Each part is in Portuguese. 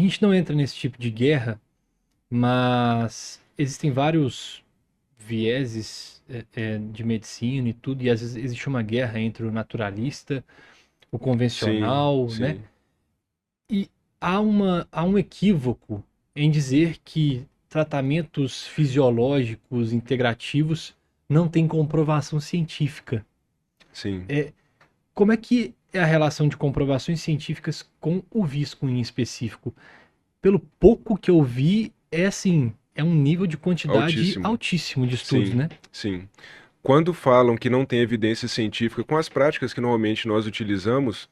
gente não entra nesse tipo de guerra, mas existem vários vieses de medicina e tudo, e às vezes existe uma guerra entre o naturalista, o Sim, convencional, né? sim, E há um equívoco em dizer que tratamentos fisiológicos integrativos não têm comprovação científica. sim. É, como é que é a relação de comprovações científicas com o visco em específico? Pelo pouco que eu vi, é assim, é um nível de quantidade Altíssimo. altíssimo de estudos, Sim, né? sim. Quando falam que não tem evidência científica com as práticas que normalmente nós utilizamos,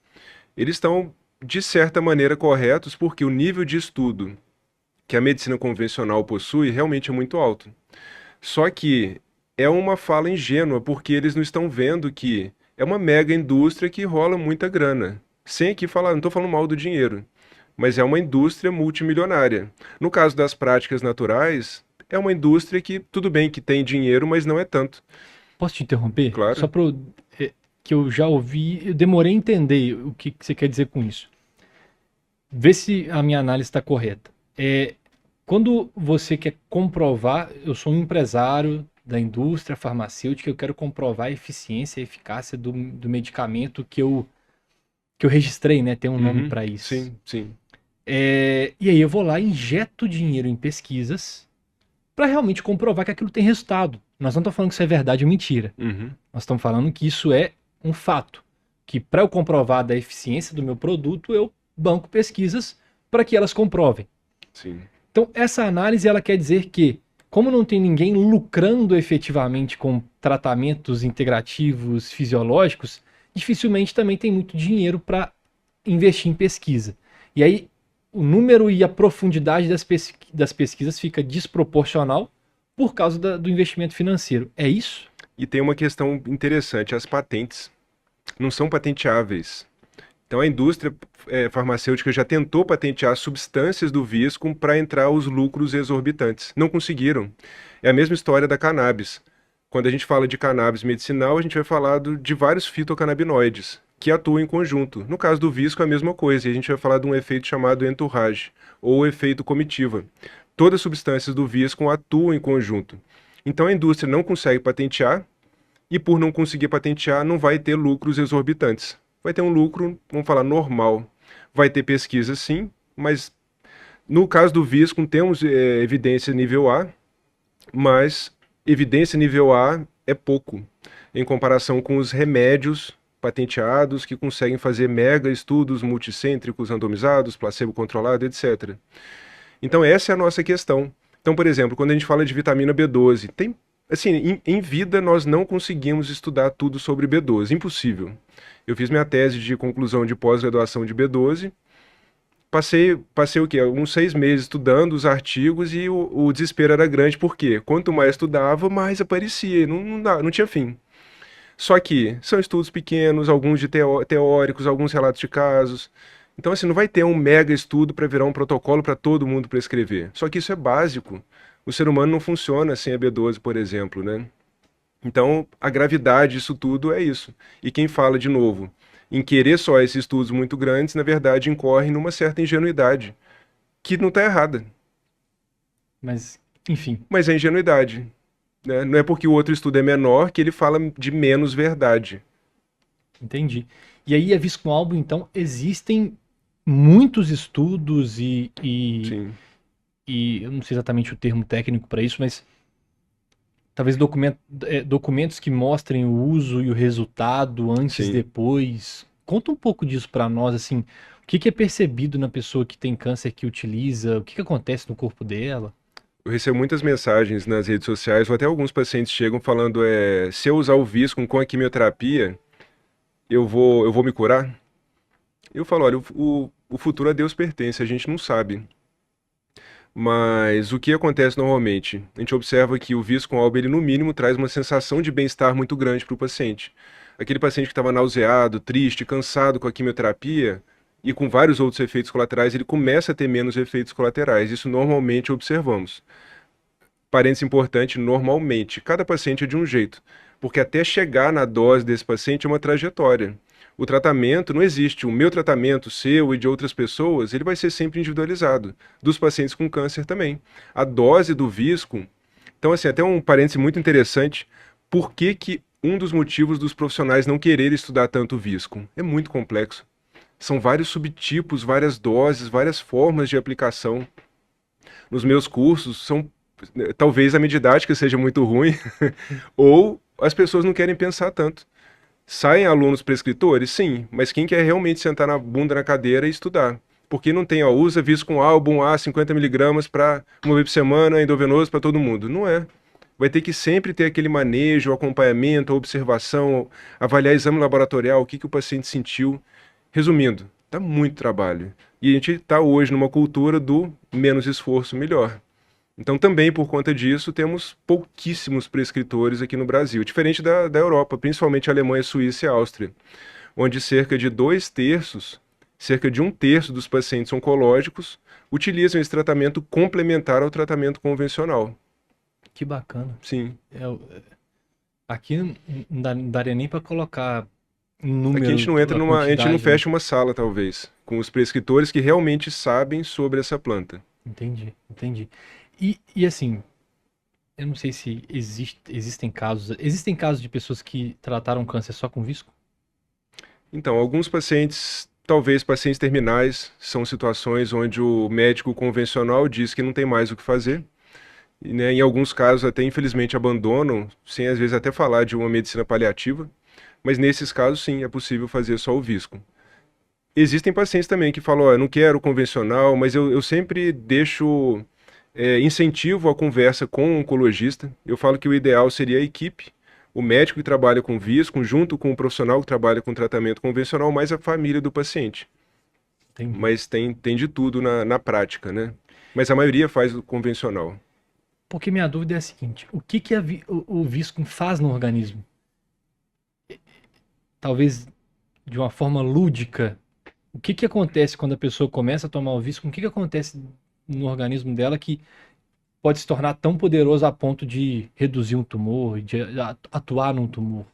eles estão, de certa maneira, corretos, porque o nível de estudo que a medicina convencional possui realmente é muito alto. Só que é uma fala ingênua, porque eles não estão vendo que é uma mega indústria que rola muita grana. Sem aqui falar, não estou falando mal do dinheiro, mas é uma indústria multimilionária. No caso das práticas naturais, é uma indústria que, tudo bem que tem dinheiro, mas não é tanto. Posso te interromper? Só Claro. para que eu já ouvi, eu demorei a entender o que você quer dizer com isso. Vê se a minha análise está correta. Quando você quer comprovar, eu sou um empresário da indústria farmacêutica, eu quero comprovar a eficiência e a eficácia do medicamento que eu registrei, né? Tem um nome Uhum. para isso. Sim, sim. E aí eu vou lá, injeto dinheiro em pesquisas para realmente comprovar que aquilo tem resultado. Nós não estamos falando que isso é verdade ou mentira. Uhum. Nós estamos falando que isso é um fato. Que para eu comprovar da eficiência do meu produto, eu banco pesquisas para que elas comprovem. Sim. Então, essa análise ela quer dizer que, como não tem ninguém lucrando efetivamente com tratamentos integrativos fisiológicos, dificilmente também tem muito dinheiro para investir em pesquisa. E aí, o número e a profundidade das pesquisas fica desproporcional por causa do investimento financeiro. É isso? E tem uma questão interessante: as patentes não são patenteáveis. Então a indústria farmacêutica já tentou patentear substâncias do visco para entrar os lucros exorbitantes. Não conseguiram. É a mesma história da cannabis. Quando a gente fala de cannabis medicinal, a gente vai falar de vários fitocannabinoides que atuam em conjunto. No caso do visco, é a mesma coisa, e a gente vai falar de um efeito chamado entourage, ou efeito comitiva. Todas as substâncias do visco atuam em conjunto. Então a indústria não consegue patentear, e por não conseguir patentear, não vai ter lucros exorbitantes. Vai ter um lucro, vamos falar, normal. Vai ter pesquisa sim, mas no caso do Viscum temos evidência nível A, mas evidência nível A é pouco em comparação com os remédios patenteados que conseguem fazer mega estudos multicêntricos, randomizados, placebo controlado, etc. Então essa é a nossa questão. Então, por exemplo, quando a gente fala de vitamina B12, tem assim, em vida nós não conseguimos estudar tudo sobre B12, impossível. Eu fiz minha tese de conclusão de pós-graduação de B12, passei o quê? Uns 6 meses estudando os artigos e o desespero era grande, porque quanto mais estudava, mais aparecia, não tinha fim. Só que são estudos pequenos, alguns de teóricos, alguns relatos de casos. Então, assim, não vai ter um mega estudo para virar um protocolo para todo mundo prescrever. Só que isso é básico. O ser humano não funciona sem a B12, por exemplo, né? Então, a gravidade disso tudo é isso. E quem fala, de novo, em querer só esses estudos muito grandes, na verdade, incorre numa certa ingenuidade, que não está errada, Mas, enfim, mas é ingenuidade. Né? Não é porque o outro estudo é menor que ele fala de menos verdade. entendi. E aí, a Viscoalbo, então, existem muitos estudos Sim, e eu não sei exatamente o termo técnico para isso, mas talvez documentos que mostrem o uso e o resultado antes e sim. depois. Conta um pouco disso para nós, assim, o que que é percebido na pessoa que tem câncer que utiliza, o que que acontece no corpo dela? Eu recebo muitas mensagens nas redes sociais, ou até alguns pacientes chegam falando, se eu usar o Viscum com a quimioterapia, eu vou me curar? Eu falo, olha, o futuro a Deus pertence, a gente não sabe. Mas o que acontece normalmente? A gente observa que o Viscum Alba, ele no mínimo traz uma sensação de bem-estar muito grande para o paciente. Aquele paciente que estava nauseado, triste, cansado com a quimioterapia e com vários outros efeitos colaterais, ele começa a ter menos efeitos colaterais. Isso normalmente observamos. Parênteses importante, normalmente. Cada paciente é de um jeito, porque até chegar na dose desse paciente é uma trajetória. O tratamento não existe. O meu tratamento, o seu e de outras pessoas, ele vai ser sempre individualizado. Dos pacientes com câncer também. A dose do visco. Então, assim, até um parêntese muito interessante. Por que que um dos motivos dos profissionais não quererem estudar tanto o visco? É muito complexo. São vários subtipos, várias doses, várias formas de aplicação. Nos meus cursos, talvez a minha didática seja muito ruim, ou as pessoas não querem pensar tanto. Saem alunos prescritores? Sim, mas quem quer realmente sentar na bunda na cadeira e estudar? Porque não tem, ó, usa visco com álbum A, 50 miligramas para uma vez por semana, endovenoso para todo mundo. Não é. Vai ter que sempre ter aquele manejo, acompanhamento, observação, avaliar exame laboratorial, o que o paciente sentiu. Resumindo, dá muito trabalho. E a gente está hoje numa cultura do menos esforço, melhor. Então, também por conta disso, temos pouquíssimos prescritores aqui no Brasil, diferente da Europa, principalmente a Alemanha, Suíça e Áustria, onde cerca de 2/3, cerca de 1/3 dos pacientes oncológicos utilizam esse tratamento complementar ao tratamento convencional. Que bacana. Sim. Aqui não daria nem para colocar em Aqui a número gente não entra a a gente não quantidade, né? fecha uma sala, talvez, com os prescritores que realmente sabem sobre essa planta. Entendi, entendi. E assim, eu não sei se existem casos de pessoas que trataram câncer só com visco? Então, alguns pacientes, talvez pacientes terminais, são situações onde o médico convencional diz que não tem mais o que fazer. E, né, em alguns casos até infelizmente abandonam, sem às vezes até falar de uma medicina paliativa, mas nesses casos sim, é possível fazer só o visco. Existem pacientes também que falam, ó, eu não quero convencional, mas eu sempre deixo incentivo a conversa com o oncologista. Eu falo que o ideal seria a equipe, o médico que trabalha com visco, junto com o profissional que trabalha com tratamento convencional, mais a família do paciente. Entendi. Mas tem de tudo na prática, né? Mas a maioria faz o convencional. Porque minha dúvida é a seguinte: o que que o visco faz no organismo? Talvez de uma forma lúdica. O que que acontece quando a pessoa começa a tomar o visco? O que que acontece no organismo dela que pode se tornar tão poderoso a ponto de reduzir um tumor, de atuar num tumor?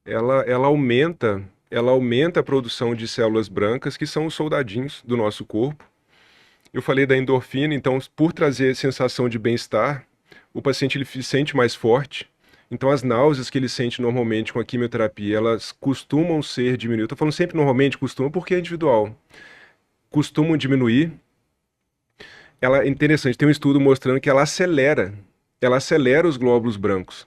Ela aumenta a produção de células brancas, que são os soldadinhos do nosso corpo. Eu falei da endorfina, então, por trazer sensação de bem-estar, o paciente ele se sente mais forte. Então, as náuseas que ele sente normalmente com a quimioterapia, elas costumam ser diminuídas. Estou falando sempre normalmente, costumam, porque é individual. Costumam diminuir. Ela é interessante, tem um estudo mostrando que ela acelera os glóbulos brancos.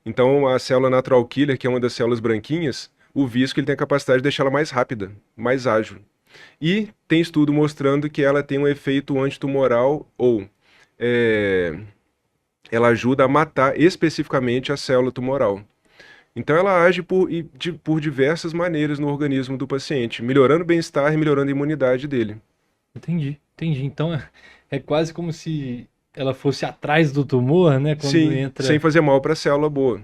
Então, a célula natural killer, que é uma das células branquinhas, o visco ele tem a capacidade de deixá-la mais rápida, mais ágil. E tem estudo mostrando que ela tem um efeito antitumoral ou ela ajuda a matar especificamente a célula tumoral. Então ela age por diversas maneiras no organismo do paciente, melhorando o bem-estar e melhorando a imunidade dele. Entendi, entendi. Então é quase como se ela fosse atrás do tumor, né? Quando Sim, entra. sem fazer mal para a célula boa.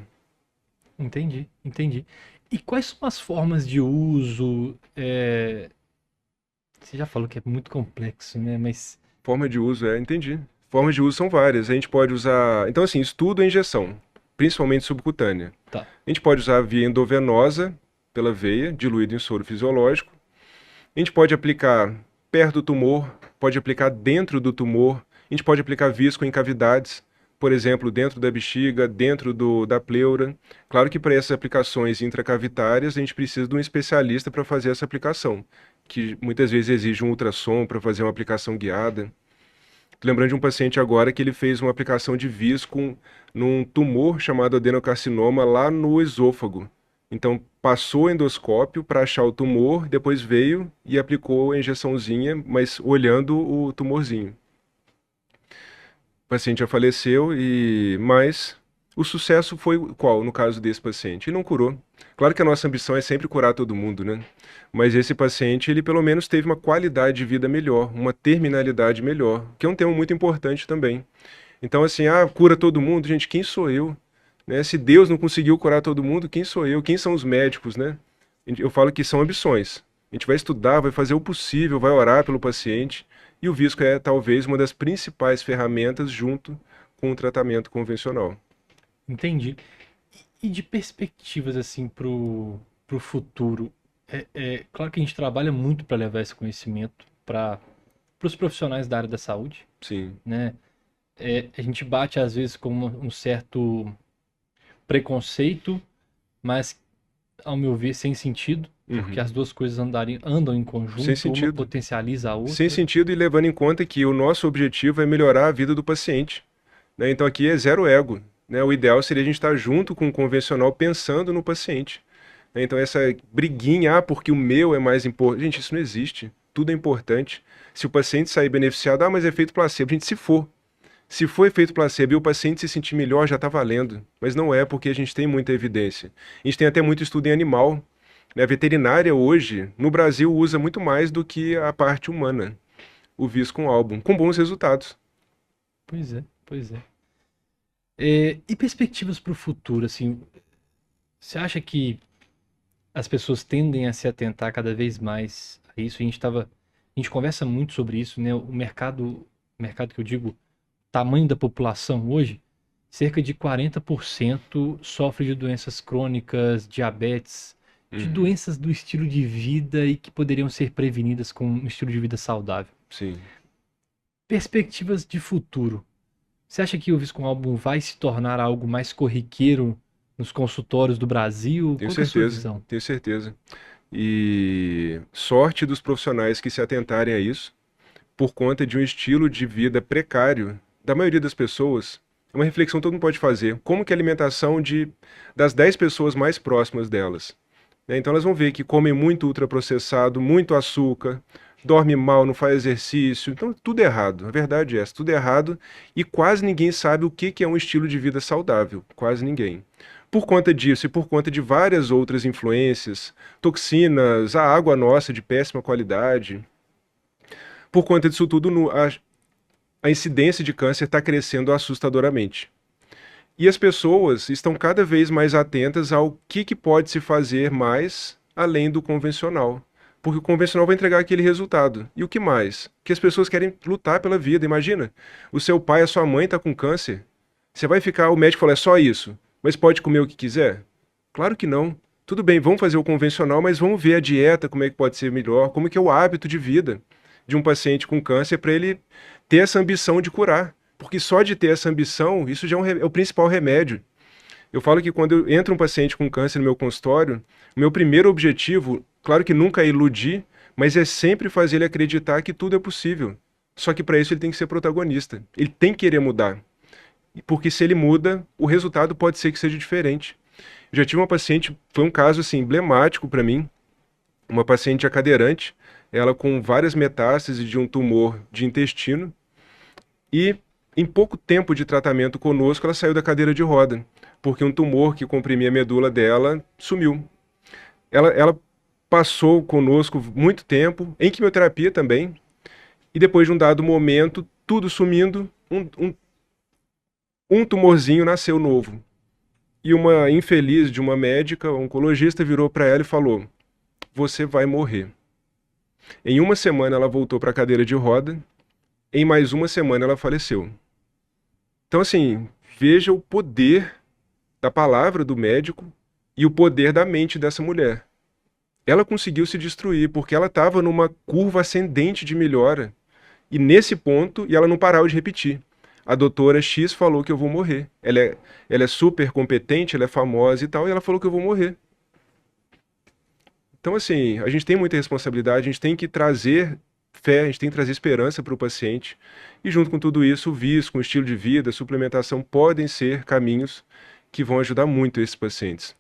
Entendi, entendi. E quais são as formas de uso? Você já falou que é muito complexo, né? Mas Forma de uso, entendi. Formas de uso são várias. A gente pode usar. Então, assim, estudo a injeção, principalmente subcutânea. tá. A gente pode usar via endovenosa, pela veia, diluído em soro fisiológico. A gente pode aplicar perto do tumor, pode aplicar dentro do tumor. A gente pode aplicar visco em cavidades, por exemplo, dentro da bexiga, dentro da pleura. Claro que para essas aplicações intracavitárias, a gente precisa de um especialista para fazer essa aplicação, que muitas vezes exige um ultrassom para fazer uma aplicação guiada. Tô lembrando de um paciente agora que ele fez uma aplicação de visco num tumor chamado adenocarcinoma lá no esôfago. Então, passou o endoscópio para achar o tumor, depois veio e aplicou a injeçãozinha, mas olhando o tumorzinho. O paciente já faleceu, mas o sucesso foi qual no caso desse paciente? Ele não curou. Claro que a nossa ambição é sempre curar todo mundo, né? Mas esse paciente, ele pelo menos teve uma qualidade de vida melhor, uma terminalidade melhor, que é um tema muito importante também. Então, assim, cura todo mundo, gente, quem sou eu? Né? Se Deus não conseguiu curar todo mundo, quem sou eu? Quem são os médicos, né? Eu falo que são ambições. A gente vai estudar, vai fazer o possível, vai orar pelo paciente, e o visco é talvez uma das principais ferramentas junto com o tratamento convencional. Entendi. E de perspectivas assim pro futuro, É claro que a gente trabalha muito para levar esse conhecimento para os profissionais da área da saúde, Sim. né? A gente bate às vezes com um certo preconceito, mas ao meu ver sem sentido, porque Uhum. as duas coisas andam em Sem conjunto, uma sentido. potencializa a Sem outra. sentido e levando em conta que o nosso objetivo é melhorar a vida do paciente, né? Então aqui é zero ego, né? O ideal seria a gente estar junto com o convencional pensando no paciente, né? Então essa briguinha, porque o meu é mais importante. Gente, isso não existe. Tudo é importante. Se o paciente sair beneficiado, mas é efeito placebo. Gente, se for efeito placebo e o paciente se sentir melhor, já está valendo. Mas não é, porque a gente tem muita evidência. A gente tem até muito estudo em animal, né? A veterinária hoje, no Brasil, usa muito mais do que a parte humana, o Viscum Album, com bons resultados. Pois é, pois é. E perspectivas para o futuro, assim, você acha que as pessoas tendem a se atentar cada vez mais a isso? A gente conversa muito sobre isso, né? O mercado que eu digo, tamanho da população hoje, cerca de 40% sofre de doenças crônicas, diabetes, de Uhum. doenças do estilo de vida e que poderiam ser prevenidas com um estilo de vida saudável. Sim, Perspectivas de futuro. Você acha que o Viscom Album vai se tornar algo mais corriqueiro nos consultórios do Brasil? tenho Qual que é a sua certeza, visão? tenho certeza. E sorte dos profissionais que se atentarem a isso, por conta de um estilo de vida precário da maioria das pessoas. É uma reflexão que todo mundo pode fazer. Como que a alimentação das 10 pessoas mais próximas delas, né? Então elas vão ver que comem muito ultraprocessado, muito açúcar, dorme mal, não faz exercício. Então tudo errado. A verdade é essa, tudo errado. E quase ninguém sabe o que é um estilo de vida saudável. Quase ninguém. Por conta disso e por conta de várias outras influências, toxinas, a água nossa de péssima qualidade, por conta disso tudo, a incidência de câncer está crescendo assustadoramente. E as pessoas estão cada vez mais atentas ao que pode se fazer mais além do convencional. Porque o convencional vai entregar aquele resultado. E o que mais? Que as pessoas querem lutar pela vida. Imagina, o seu pai, a sua mãe está com câncer. Você vai ficar, o médico fala, é só isso, mas pode comer o que quiser? Claro que não. Tudo bem, vamos fazer o convencional, mas vamos ver a dieta, como é que pode ser melhor, como é que é o hábito de vida de um paciente com câncer para ele ter essa ambição de curar. Porque só de ter essa ambição, isso já é o principal remédio. Eu falo que quando entra um paciente com câncer no meu consultório, o meu primeiro objetivo, claro que nunca é iludir, mas é sempre fazer ele acreditar que tudo é possível. Só que para isso ele tem que ser protagonista. Ele tem que querer mudar. Porque se ele muda, o resultado pode ser que seja diferente. Eu já tive uma paciente, foi um caso assim emblemático para mim, uma paciente cadeirante, ela com várias metástases de um tumor de intestino, e em pouco tempo de tratamento conosco, ela saiu da cadeira de roda, porque um tumor que comprimia a medula dela sumiu. Ela passou conosco muito tempo, em quimioterapia também, e depois de um dado momento, tudo sumindo, um tumorzinho nasceu novo. E uma infeliz de uma médica, oncologista, virou para ela e falou: Você vai morrer. Em uma semana ela voltou para a cadeira de roda, em mais uma semana ela faleceu. Então, assim, veja o poder da palavra do médico e o poder da mente dessa mulher. Ela conseguiu se destruir porque ela estava numa curva ascendente de melhora. E nesse ponto, e ela não parava de repetir. A doutora X falou que eu vou morrer. Ela é super competente, ela é famosa e tal, e ela falou que eu vou morrer. Então, assim, a gente tem muita responsabilidade, a gente tem que trazer fé, a gente tem que trazer esperança para o paciente. E junto com tudo isso, o vício, com o estilo de vida, a suplementação podem ser caminhos que vão ajudar muito esses pacientes.